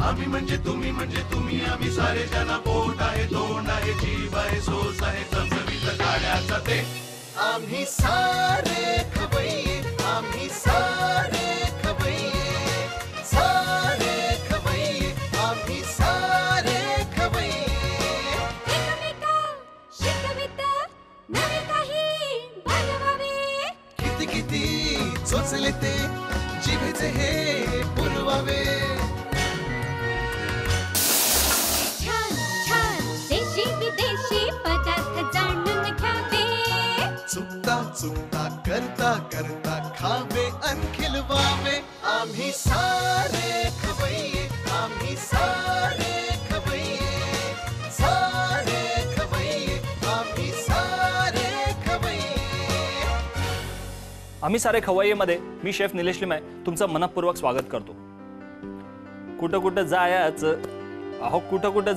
आम्ही म्हणजे तुम्ही आम्ही सारे जना पोट आहे तोंड आहे जीभ आहे सोस आहे चमचमीत गाण्याचा ते आम्ही सारे खवय्ये आम्ही सारे खवय्ये सारे खवय्ये आम्ही सारे खवय्ये एकमेका शिकवित नवे काही बनवावे किती किती चोचले ते जिभेचे हे पुरवावे छान छान देशी विदेशी पदार्थ जाणून घ्यावे चुकता चुकता करता करता खावे अन खिलवावे आम्ही सारे खवय्ये आम्ही सारे खवय्ये सारे खवय्ये आम्ही सारे खवय्ये आम्ही सारे खवय्येमध्ये मी शेफ निलेश लिमाय तुमचं मनपूर्वक स्वागत करतो। कुठं कुठं जायचं अहो कुठं कुठं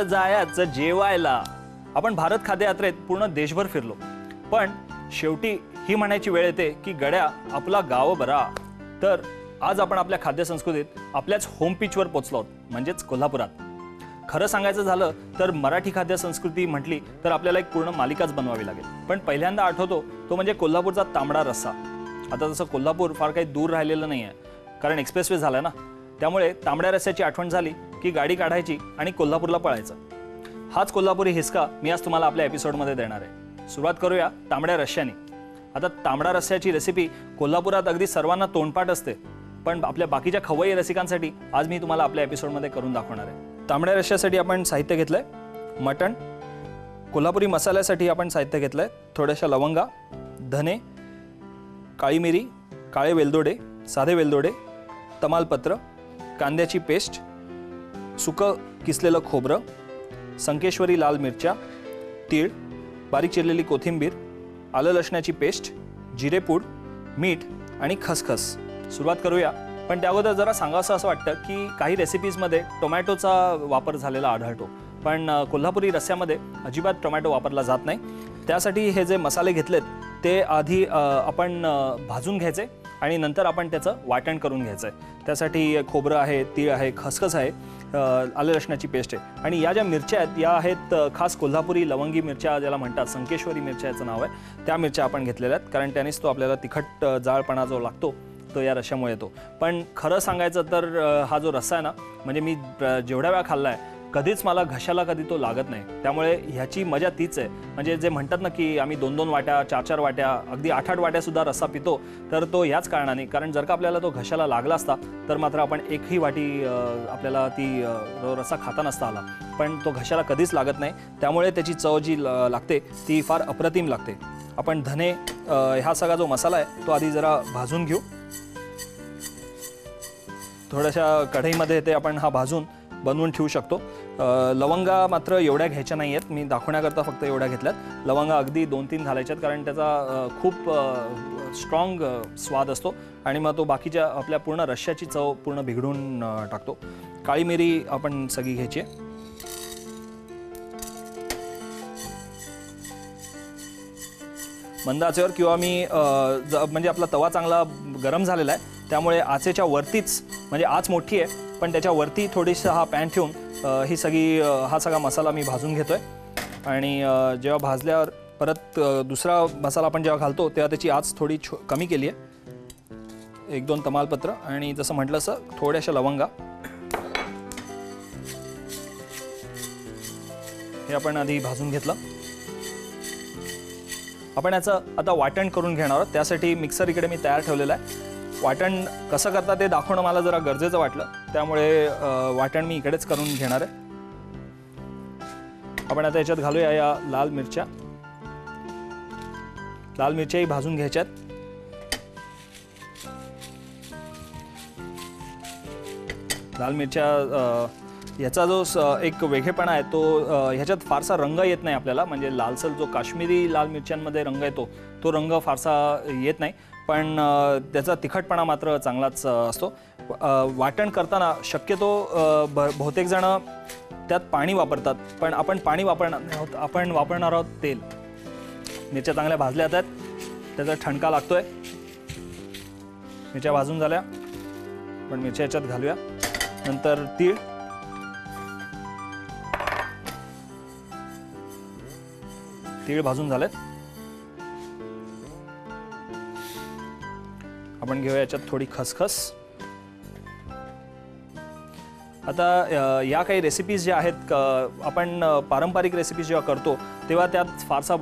जायचं जेवायला। आपण भारत खाद्य यात्रेत पूर्ण देशभर फिरलो पण शेवटी ही म्हणायची वेळ येते की गड्या आपला गाव बरा। तर आज आपण आपल्या खाद्य संस्कृतीत आपल्याच होम पिचवर पोहोचलो आहोत म्हणजेच कोल्हापुरात। खरं सांगायचं झालं तर मराठी खाद्य संस्कृती म्हटली तर आपल्याला एक पूर्ण मालिकाच बनवावी लागेल पण पहिल्यांदा आठवतो तो म्हणजे कोल्हापूरचा तांबडा रस्सा। आता जसं कोल्हापूर फार काही दूर राहिलेलं नाही आहे कारण एक्सप्रेसवे झाला ना त्यामुळे तांबड्या रस्स्याची आठवण झाली की गाडी काढायची आणि कोल्हापूरला पळायचं। हाच कोल्हापुरी हिसका मी आज तुम्हाला आपल्या एपिसोडमध्ये देणार आहे। सुरुवात करूया तांबड्या रस्स्याने। आता तांबडा रस्स्याची रेसिपी कोल्हापुरात अगदी सर्वांना तोंडपाठ असते पण आपल्या बाकीच्या खवय्ये रसिकांसाठी आज मी तुम्हाला आपल्या एपिसोडमध्ये करून दाखवणार आहे। तांबड्या रस्स्यासाठी आपण साहित्य घेतलंय मटण, कोल्हापुरी मसाल्यासाठी आपण साहित्य घेतलंय थोड्याशा लवंगा, धने, काळी मिरी, काळे वेलदोडे, साधे वेलदोडे, तमालपत्र, कांद्याची पेस्ट, सुकं किसलेलं खोबरं, संकेश्वरी लाल मिरच्या, तीळ, बारीक चिरलेली कोथिंबीर, आलं लसणाची पेस्ट, जिरेपूड, मीठ आणि खसखस। सुरुवात करूया पण त्या अगोदर जरा सांगावंसं असं वाटतं की काही रेसिपीजमध्ये टोमॅटोचा वापर झालेला आढळतो पण कोल्हापुरी रस्स्यामध्ये अजिबात टोमॅटो वापरला जात नाही। त्यासाठी हे जे मसाले घेतलेत ते आधी आपण भाजून घ्यायचे आणि नंतर आपण त्याचं वाटण करून घ्यायचं आहे। त्यासाठी खोबरं आहे, तीळ आहे, खसखस आहे, आलं लसणाची पेस्ट आहे आणि या ज्या मिरच्या आहेत या आहेत खास कोल्हापुरी लवंगी मिरच्या ज्याला म्हणतात संकेश्वरी मिरच्या याचं नाव आहे। त्या मिरच्या आपण घेतलेल्या आहेत कारण त्यानेच तो आपल्याला तिखट जाळपणा जो लागतो तो या रश्श्यामुळे येतो। पण खरं सांगायचं तर हा जो रस्सा आहे ना म्हणजे मी जेवढ्या वेळा खाल्ला आहे कधीच मला घशाला कधी तो लागत नाही त्यामुळे ह्याची मजा तीच आहे। म्हणजे जे म्हणतात ना की आम्ही 2-2 वाट्या 4-4 वाट्या अगदी 8-8 वाट्यासुद्धा रस्सा पितो तर तो याच कारणाने कारण जर का आपल्याला तो घशाला लागला असता तर मात्र आपण एकही वाटी आपल्याला ती रस्सा खाता नसता आला पण तो घशाला कधीच लागत नाही त्यामुळे त्याची चव जी लागते ती फार अप्रतिम लागते। आपण धने हा सगळा जो मसाला आहे तो आधी जरा भाजून घेऊ। थोड्याशा कढईमध्ये ते आपण हा भाजून बनवून ठेवू शकतो। लवंगा मात्र एवढ्या घ्यायच्या नाही आहेत मी दाखवण्याकरता फक्त एवढ्या घेतल्यात। लवंगा अगदी 2-3 घालायच्यात कारण त्याचा खूप स्ट्रॉंग स्वाद असतो आणि मग तो बाकीच्या आपल्या पूर्ण रश्श्याची चव पूर्ण बिघडून टाकतो। काळी मिरी आपण सगळी घ्यायची आहे। मंद आचेवर किंवा मी म्हणजे आपला तवा चांगला गरम झालेला आहे त्यामुळे आचेच्या वरतीच म्हणजे आच मोठी आहे पण त्याच्या वरती थोडीसा हा पॅन ठेवून ही सगळी हा सगळा मसाला मी भाजून घेतोय आणि जेव्हा भाजल्यावर परत दुसरा मसाला आपण जेव्हा घालतो तेव्हा त्याची आच थोडी कमी केली आहे। 1-2 तमालपत्र आणि जसं म्हटलं असं थोड्याशा लवंगा हे आपण आधी भाजून घेतलं। आपण याचं आता वाटण करून घेणार आहोत त्यासाठी मिक्सर इकडे मी तयार ठेवलेला आहे। वाटण कसं करता ते दाखवणं मला जरा गरजेचं वाटलं त्यामुळे वाटण मी इकडेच करून घेणार आहे। आपण आता याच्यात घालूया या लाल मिरच्या। लाल मिरच्याही भाजून घ्यायच्यात। लाल मिरच्या याचा जो एक वेगळेपणा आहे तो ह्याच्यात फारसा रंग येत नाही आपल्याला म्हणजे लालसर जो काश्मीरी लाल मिरच्यांमध्ये रंग येतो तो रंग फारसा येत नाही पण त्याचा तिखटपणा मात्र चांगलाच असतो। वाटण करताना शक्यतो बहुतेक जण त्यात पाणी वापरतात पण आपण पाणी वापरणार आहोत आपण वापरणार आहोत तेल। मिरच्या चांगल्या भाजल्या आहेत त्याचा ठणका लागतोय। मिरच्या भाजून झाल्या पण मिरच्या याच्यात घालूया। नंतर तीळ, तीळ भाजून झालेत. आपण घेऊया याच्यात थोडी खसखस. आता या काही रेसिपीज ज्या आहेत, आपण पारंपरिक रेसिपीज जेव्हा करतो तेव्हा त्यात फारसा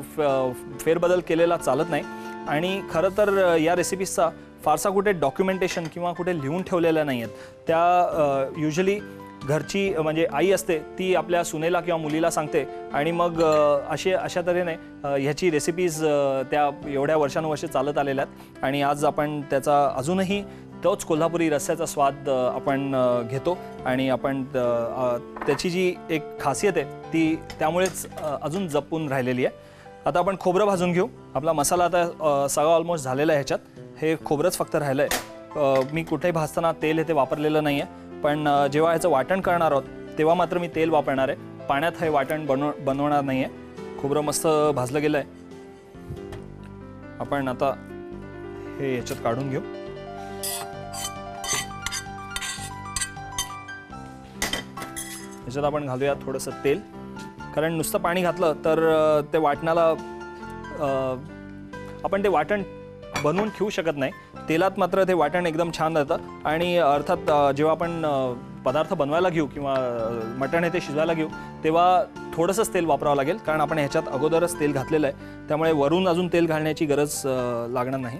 फेरबदल केलेला चालत नाही. आणि खरं तर या रेसिपीजचा फारसा कुठे डॉक्युमेंटेशन किंवा कुठे लिहून ठेवलेल्या नाही आहेत. त्या युजली घरची म्हणजे आई असते ती आपल्या सुनेला किंवा मुलीला सांगते आणि मग अशा तऱ्हेने ह्याची रेसिपीज त्या एवढ्या वर्षानुवर्षे चालत आलेल्या आहेत. आणि आज आपण त्याचा अजूनही तोच कोल्हापुरी रस्स्याचा स्वाद आपण घेतो आणि आपण त्याची जी एक खासियत आहे ती त्यामुळेच अजून जपून राहिलेली आहे. आता आपण खोबरं भाजून घेऊ. आपला मसाला आता सगळा ऑलमोस्ट झालेला आहे. ह्याच्यात हे खोबरंच फक्त राहिलं आहे. मी कुठेही भाजताना तेल हे ते वापरलेलं नाही आहे, पण जेव्हा ह्याचं वाटण करणार आहोत तेव्हा मात्र मी तेल वापरणार आहे. पाण्यात हे वाटण बनवणार नाही आहे. खोबरं मस्त भाजलं गेलं आहे. आपण आता हे याच्यात काढून घेऊ. याच्यात आपण घालूया थोडंसं तेल, कारण नुसतं पाणी घातलं तर ते वाटणाला आपण ते वाटण बनवून ठेवू शकत नाही. तेलात मात्र ते वाटण एकदम छान राहतं. आणि अर्थात जेव्हा आपण पदार्थ बनवायला घेऊ किंवा मटण हे ते शिजवायला घेऊ तेव्हा थोडंसंच तेल वापरावं लागेल, कारण आपण ह्याच्यात अगोदरच तेल घातलेलं आहे. त्यामुळे वरून अजून तेल घालण्याची गरज लागणार नाही.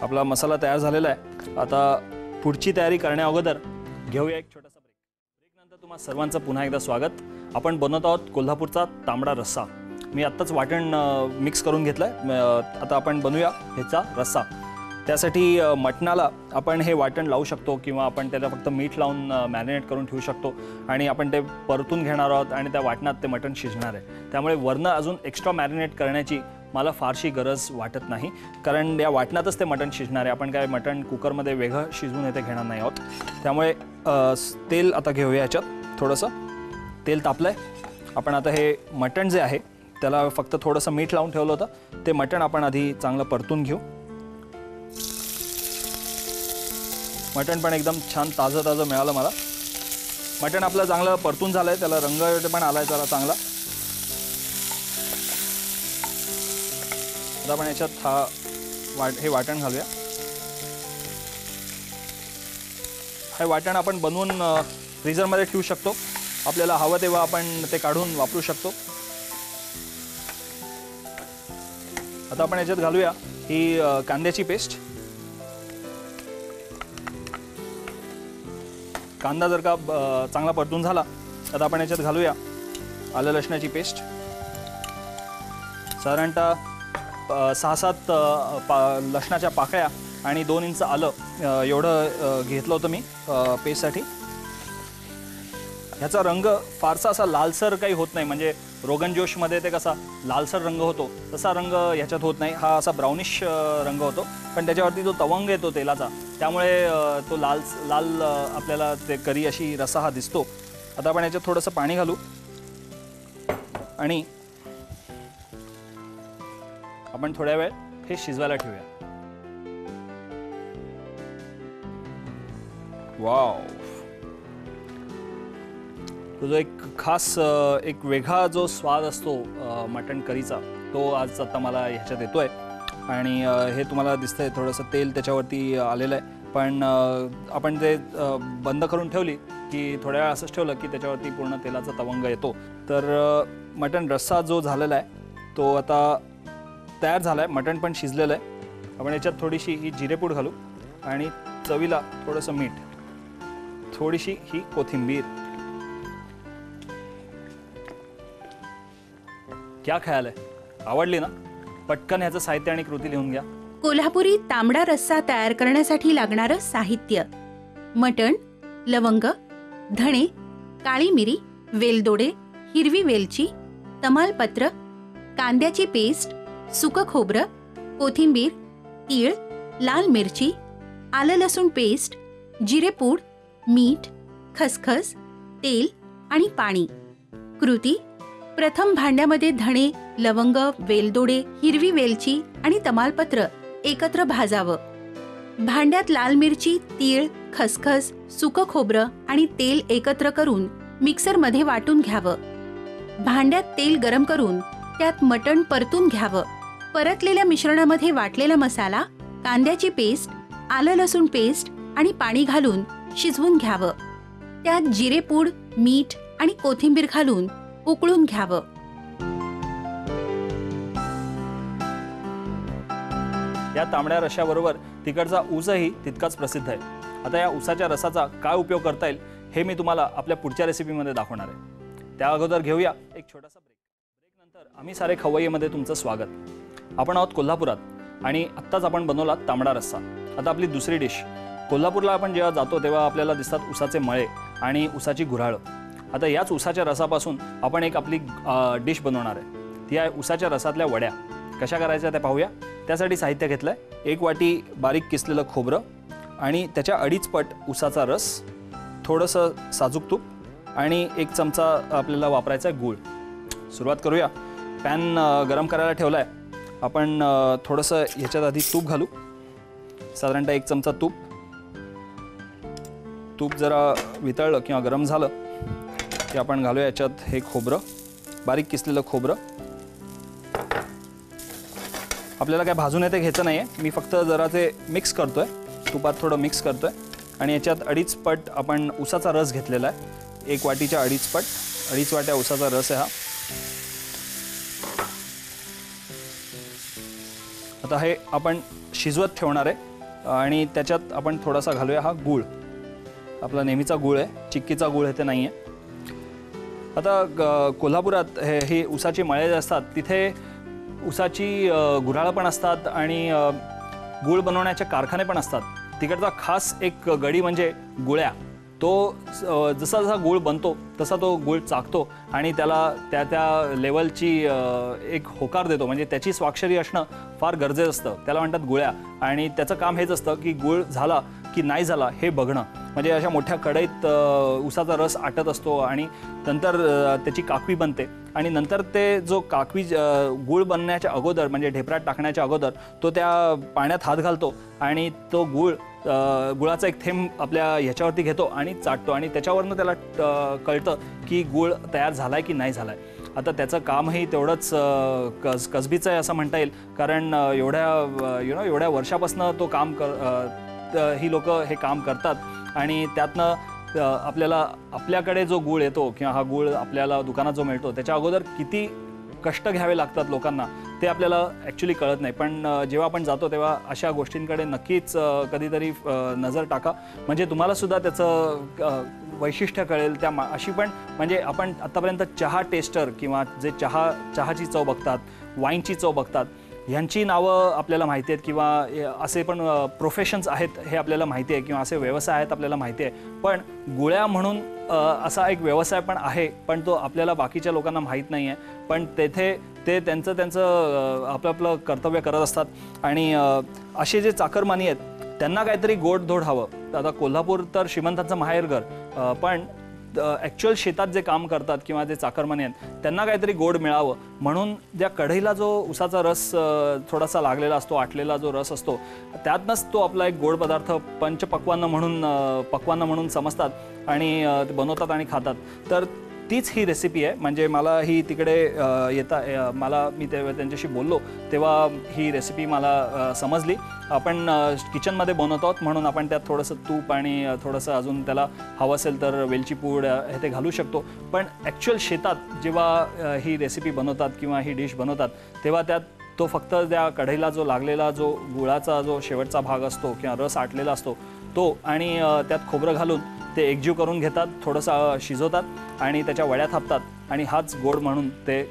आपला मसाला तयार झालेला आहे. आता पुढची तयारी करण्या अगोदर घेऊया एक छोटासा ब्रेक. ब्रेकनंतर तुम्हा सर्वांचं पुन्हा एकदा स्वागत. आपण बनवत आहोत कोल्हापूरचा तांबडा रस्सा. मी आत्ताच वाटण मिक्स करून घेतलं आहे. आता आपण बनवूया ह्याचा रस्सा. त्यासाठी मटणाला आपण हे वाटण लावू शकतो किंवा आपण त्याला फक्त मीठ लावून मॅरिनेट करून ठेवू शकतो आणि आपण ते परतून घेणार आहोत आणि त्या वाटणात ते मटण शिजणार आहे. त्यामुळे वरनं अजून एक्स्ट्रा मॅरिनेट करण्याची मला फारशी गरज वाटत नाही, कारण या वाटणातच ते मटण शिजणार आहे. आपण काय मटण कुकरमध्ये वेगळं शिजवून येते घेणार नाही आहोत. त्यामुळे तेल आता घेऊया. ह्याच्यात थोडंसं तेल तापलं आहे. आपण आता हे मटण जे आहे त्याला फक्त थोडंसं मीठ लावून ठेवलं होतं, ते मटण आपण आधी चांगलं परतून घेऊ. मटण पण एकदम छान ताजं ताजं मिळालं मला. मटण आपलं चांगलं परतून झालं आहे, त्याला रंग पण आला आहे त्याला चांगला. आता आपण याच्यात हे वाटण घालूया. हे वाटण आपण बनवून फ्रीजरमध्ये ठेवू शकतो. आपल्याला हवं तेव्हा आपण ते काढून वापरू शकतो. आता आपण याच्यात घालूया ही कांद्याची पेस्ट. कांदा जर का चांगला परतून झाला आता आपण याच्यात घालूया आलं लसणाची पेस्ट. साधारणतः 6-7 लसणाच्या पाकळ्या आणि 2 इंच आलं एवढं घेतलं होतं मी पेस्टसाठी. ह्याचा रंग फारसा असा लालसर काही होत नाही, म्हणजे रोगन जोशमध्ये ते कसा लालसर रंग होतो तसा रंग ह्याच्यात होत नाही. हा असा ब्राउनिश रंग होतो, पण त्याच्यावरती जो तवंग येतो तेलाचा त्यामुळे तो लाल आपल्याला ते करी अशी रस्सा हा दिसतो. आता आपण याच्यात थोडंसं पाणी घालू आणि आपण थोड्या वेळ हे शिजवायला ठेवूया. वाव, तो जो एक खास एक वेगळा जो स्वाद असतो मटण करीचा तो आज आता मला ह्याच्यात येतोय. आणि हे तुम्हाला दिसतंय थोडंसं तेल त्याच्यावरती आलेलं आहे, पण आपण ते बंद करून ठेवली की थोड्या वेळ असंच ठेवलं की त्याच्यावरती पूर्ण तेलाचा तवंग येतो. तर मटण रस्सा जो झालेला आहे तो आता तयार झाला आहे. मटण पण शिजलेलं आहे. आपण याच्यात थोडीशी ही जिरेपूड घालू आणि चवीला थोडंसं मीठ, थोडीशी ही कोथिंबीर. क्या ख्याल आहे? आवडली ना? पटकन ह्याचं साहित्य आणि कृती लिहून घ्या. कोल्हापुरी तांबडा रस्सा तयार करण्यासाठी लागणारं साहित्य: मटण, लवंग, धणे, काळी मिरी, वेलदोडे, हिरवी वेलची, तमालपत्र, कांद्याची पेस्ट, सुकं खोबरं, कोथिंबीर, तीळ, लाल मिरची, आलं लसूण पेस्ट, जिरेपूड, मीठ, खसखस, तेल आणि पाणी. कृती: प्रथम भांड्यामध्ये धणे, लवंग, वेलदोडे, हिरवी वेलची आणि तमालपत्र एकत्र भाजावं. भांड्यात लाल मिरची, तीळ, खसखस, सुकं खोबरं आणि तेल एकत्र करून मिक्सरमध्ये वाटून घ्यावं. भांड्यात तेल गरम करून त्यात मटण परतून घ्यावं. परतलेल्या मिश्रणामध्ये वाटलेला मसाला, कांद्याची पेस्ट, आलं लसूण पेस्ट आणि पाणी घालून शिजवून घ्यावं. त्यात जिरेपूड, मीठ आणि कोथिंबीर घालून उकळून घ्यावं. या तांबड्या रश्श्याबरोबर तिकडचा ऊसही तितकाच प्रसिद्ध आहे. आता या ऊसाच्या रसाचा काय उपयोग करता येईल हे मी तुम्हाला आपल्या पुढच्या रेसिपीमध्ये दाखवणार आहे. त्या अगोदर घेऊया एक छोटासा ब्रेक. ब्रेकनंतर आम्ही सारे खवय्येमध्ये तुमचं स्वागत. आपण आहोत कोल्हापुरात आणि आत्ताच आपण बनवला तांबडा रस्सा. आता आपली दुसरी डिश. कोल्हापूरला आपण जेव्हा जातो तेव्हा आपल्याला दिसतात ऊसाचे मळे आणि ऊसाची गुऱ्हाळं. आता याच ऊसाच्या रसापासून आपण एक आपली डिश बनवणार आहे. ती आहे ऊसाच्या रसातल्या वड्या. कशा करायच्या ते पाहूया. त्यासाठी साहित्य घेतलं आहे 1 वाटी बारीक किसलेलं खोबरं आणि त्याच्या 2.5 पट ऊसाचा रस, थोडंसं साजूक तूप आणि 1 चमचा आपल्याला वापरायचा आहे गूळ. सुरुवात करूया. पॅन गरम करायला ठेवला आहे. आपण थोडंसं ह्याच्यात आधी तूप घालू. साधारणतः 1 चमचा तूप. तूप जरा वितळलं किंवा गरम झालं की आपण घालूया याच्यात हे खोबरं, बारीक किसलेलं खोबरं. आपल्याला काय भाजून येते घ्यायचं नाही आहे. मी फक्त जरा ते मिक्स करतो आहे, तुपात थोडं मिक्स करतो आहे. आणि याच्यात 2.5 पट आपण ऊसाचा रस घेतलेला आहे. 1 वाटीच्या 2.5 पट, 2.5 वाट्या ऊसाचा रस आहे हा. आता हे आपण शिजवत ठेवणार आहे आणि त्याच्यात आपण थोडासा घालूया हा गूळ. आपला नेहमीचा गूळ आहे, चिक्कीचा गूळ हे ते नाही आहे. आता कोल्हापुरात हे ऊसाची मळे जे असतात तिथे ऊसाची गुऱ्हाळं पण असतात आणि गूळ बनवण्याचे कारखाने पण असतात. तिकडचा खास एक गडी म्हणजे गुळ्या. तो जसा जसा गूळ बनतो तसा तो गूळ चाकतो आणि त्याला त्या लेवलची एक होकार देतो. म्हणजे त्याची स्वाक्षरी असणं फार गरजेचं असतं. त्याला म्हणतात गुळ्या. आणि त्याचं काम हेच असतं की गूळ झाला की नाही झाला हे बघणं. म्हणजे अशा मोठ्या कढईत ऊसाचा रस आटत असतो आणि नंतर त्याची काकवी बनते आणि नंतर ते जो काकवी गूळ बनण्याच्या अगोदर म्हणजे ढेपरात टाकण्याच्या अगोदर तो त्या पाण्यात हात घालतो आणि तो गुळाचा एक थेंब आपल्या ह्याच्यावरती घेतो आणि चाटतो आणि त्याच्यावरनं त्याला कळतं की गूळ तयार झालाय की नाही झालाय. आता त्याचं कामही तेवढंच कसबीचं आहे असं म्हणता येईल. कारण एवढ्या वर्षापासून तो काम ही लोक हे काम करतात आणि त्यातनं आपल्याकडे जो गूळ येतो किंवा हा गूळ आपल्याला दुकानात जो मिळतो त्याच्या अगोदर किती कष्ट घ्यावे लागतात लोकांना ते आपल्याला ॲक्च्युली कळत नाही. पण जेव्हा आपण जातो तेव्हा अशा गोष्टींकडे नक्कीच कधीतरी नजर टाका. म्हणजे तुम्हालासुद्धा त्याचं वैशिष्ट्य कळेल. अशी पण म्हणजे आपण आत्तापर्यंत चहा टेस्टर किंवा जे चहाची चव बघतात, वाईनची चव बघतात, ह्यांची नावं आपल्याला माहिती आहेत किंवा असे पण प्रोफेशन्स आहेत हे आपल्याला माहिती आहे किंवा असे व्यवसाय आहेत आपल्याला माहिती आहे. पण गुळ्या म्हणून असा एक व्यवसाय पण आहे, पण तो आपल्याला बाकीच्या लोकांना माहीत नाही आहे. पण तेथे ते त्यांचं आपलं कर्तव्य करत असतात. आणि असे जे चाकरमानी आहेत त्यांना काहीतरी गोडधोड हवं. आता कोल्हापूर तर श्रीमंतांचं माहेरघर, पण ॲक्च्युअल शेतात जे काम करतात किंवा जे चाकरमानी आहेत त्यांना काहीतरी गोड मिळावं म्हणून ज्या कढईला जो ऊसाचा रस थोडासा लागलेला असतो, आटलेला जो रस असतो, त्यातनंच तो आपला एक गोड पदार्थ पंचपक्वान्न म्हणून समजतात आणि बनवतात आणि खातात. तर तीच ही रेसिपी आहे. म्हणजे मला ही तिकडे मी त्यांच्याशी बोललो तेव्हा ही रेसिपी मला समजली. आपण किचनमध्ये बनवत आहोत म्हणून आपण त्यात थोडंसं तूप आणि थोडंसं अजून त्याला हवं असेल तर वेलची पूड हे ते घालू शकतो. पण ॲक्च्युअल शेतात जेव्हा ही रेसिपी बनवतात किंवा ही डिश बनवतात तेव्हा त्यात तो फक्त त्या कढईला जो लागलेला जो गुळाचा जो शेवटचा भाग असतो किंवा रस आटलेला असतो तो आणि त्यात खोबरं घालून ते एकजीव करून घेतात, थोडंसं शिजवतात आणि त्याच्या वड्या थापतात आणि हाच गोड म्हणून ते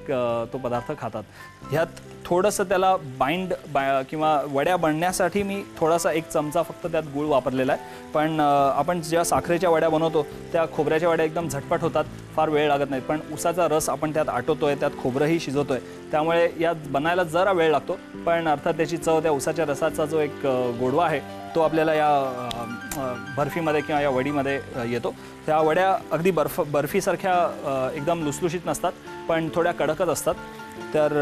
तो पदार्थ खातात. ह्यात थोडंसं त्याला किंवा वड्या बनण्यासाठी मी थोडासा 1 चमचा फक्त त्यात गूळ वापरलेला आहे. पण आपण जेव्हा साखरेच्या वड्या बनवतो त्या खोबऱ्याच्या वड्या एकदम झटपट होतात, फार वेळ लागत नाहीत. पण ऊसाचा रस आपण त्यात आटवतोय, त्यात खोबरंही शिजवतोय, त्यामुळे यात बनायला जरा वेळ लागतो. पण अर्थात त्याची चव त्या ऊसाच्या रसाचा जो एक गोडवा आहे तो आपल्याला या बर्फीमध्ये किंवा या वडीमध्ये येतो. त्या वड्या अगदी बर्फीसारख्या एकदम लुसलुशीत नसतात, पण थोड्या कडकच असतात. तर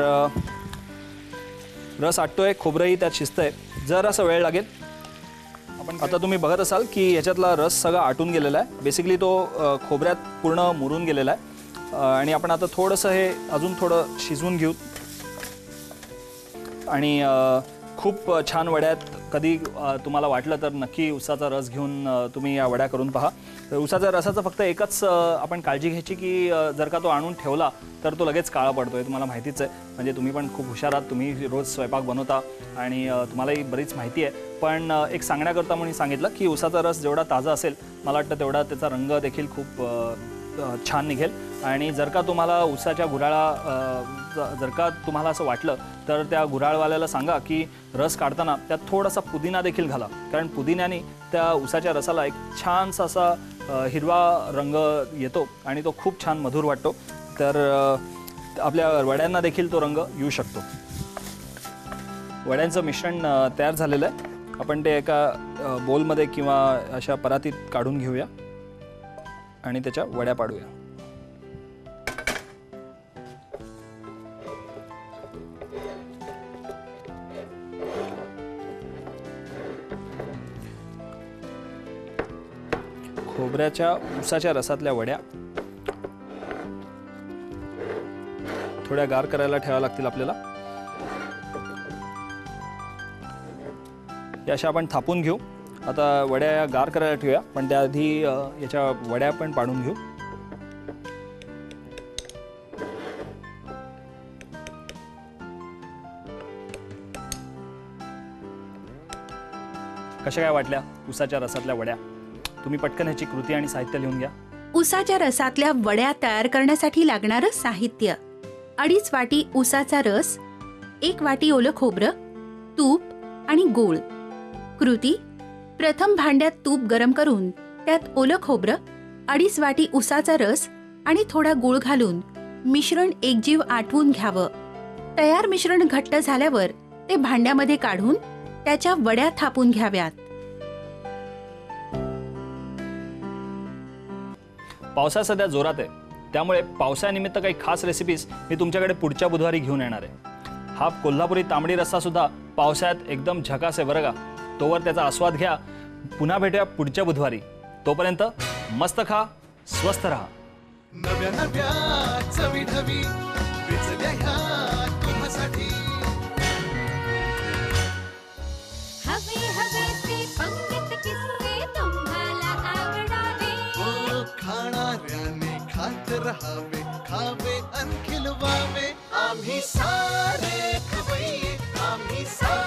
रस आटतोय, खोबरंही त्यात शिजतंय जरासा वेळ लागेल. आता तुम्ही बघत असाल की याच्यातला रस सगळा आटून गेलेला आहे. बेसिकली तो खोबऱ्यात पूर्ण मुरून गेलेला आहे. आणि आपण आता थोडंसं हे अजून थोडं शिजवून घेऊ. आणि खूप छान वड्यात कधी तुम्हाला वाटलं तर नक्की उसाचा रस घेऊन तुम्ही या वड्या करून पहा. तर उसाच्या रसाचं फक्त एकच आपण काळजी घ्यायची की जर का तो आणून ठेवला तर तो लगेच काळा पडतो. हे तुम्हाला माहितीच आहे. म्हणजे तुम्ही पण खूप हुशार आहात. तुम्ही रोज स्वयंपाक बनवता आणि तुम्हालाही बरीच माहिती आहे. पण एक सांगण्याकरता म्हणून सांगितलं की उसाचा रस जेवढा ताजा असेल मला वाटतं तेवढा त्याचा रंग देखील खूप छान निघेल. आणि जर का तुम्हाला उसाच्या गुऱ्हाळा जर का तुम्हाला असं वाटलं तर त्या गुऱ्हाळवाल्याला सांगा की रस काढताना त्यात थोडासा पुदिना देखील घाला. कारण पुदिन्याने त्या उसाच्या रसाला एक छानसा असा हिरवा रंग येतो आणि तो खूप छान मधुर वाटतो. तर आपल्या वड्यांना देखील तो रंग येऊ शकतो. वड्यांचं मिश्रण तयार झालेलं आहे. आपण ते एका बोलमध्ये किंवा अशा परातीत काढून घेऊया आणि त्याच्या वड्या पाडूया. खोबऱ्याच्या उसाच्या रसातल्या वड्या थोड्या गार करायला ठेवाव्या लागतील आपल्याला. या अशा आपण थापून घेऊ. आता वड्या गार करायला ठेवूया पण त्याआधी याच्या वड्या पण पाडून घेऊ. कशा काय वाटल्या उसाच्या रसातल्या वड्या? तुम्ही पटकन ह्याची कृती आणि साहित्य लिहून घ्या. उसाच्या रसातल्या वड्या तयार करण्यासाठी लागणारं साहित्य: 2.5 वाटी उसाचा रस, 1 वाटी ओलं खोबरं, तूप आणि गूळ. कृती: प्रथम भांड्यात तूप गरम करून त्यात ओलं खोबरं, 2.5 वाटी उसाचा रस आणि थोडा गूळ घालून मिश्रण एकजीव आटवून घ्यावं. तयार मिश्रण घट्ट झाल्यावर ते भांड्यामध्ये काढून त्याच्या वड्या थापून घ्याव्यात. पावसाळा सध्या जोरात आहे त्यामुळे पावसाळ्यानिमित्त काही खास रेसिपीज मी तुमच्याकडे पुढच्या बुधवारी घेऊन येणार आहे. हा कोल्हापुरी तांबडी रस्सा सुद्धा पावसाळ्यात एकदम झकास आहे बरं का. तोवर त्याचा आस्वाद घ्या. पुन्हा भेटूया पुढच्या बुधवारी. तोपर्यंत मस्त खा, स्वस्थ राहा. नव्या नव्या चवी ढवी विचल्या ह्या तुम्हासाठी. हवे हवे ते पंगत किस्से तुम्हाला आवडावे. खाणाऱ्याने खात रहावे, खावे अन खिलवावे. आम्ही सारे खवय्ये, आम्ही सारे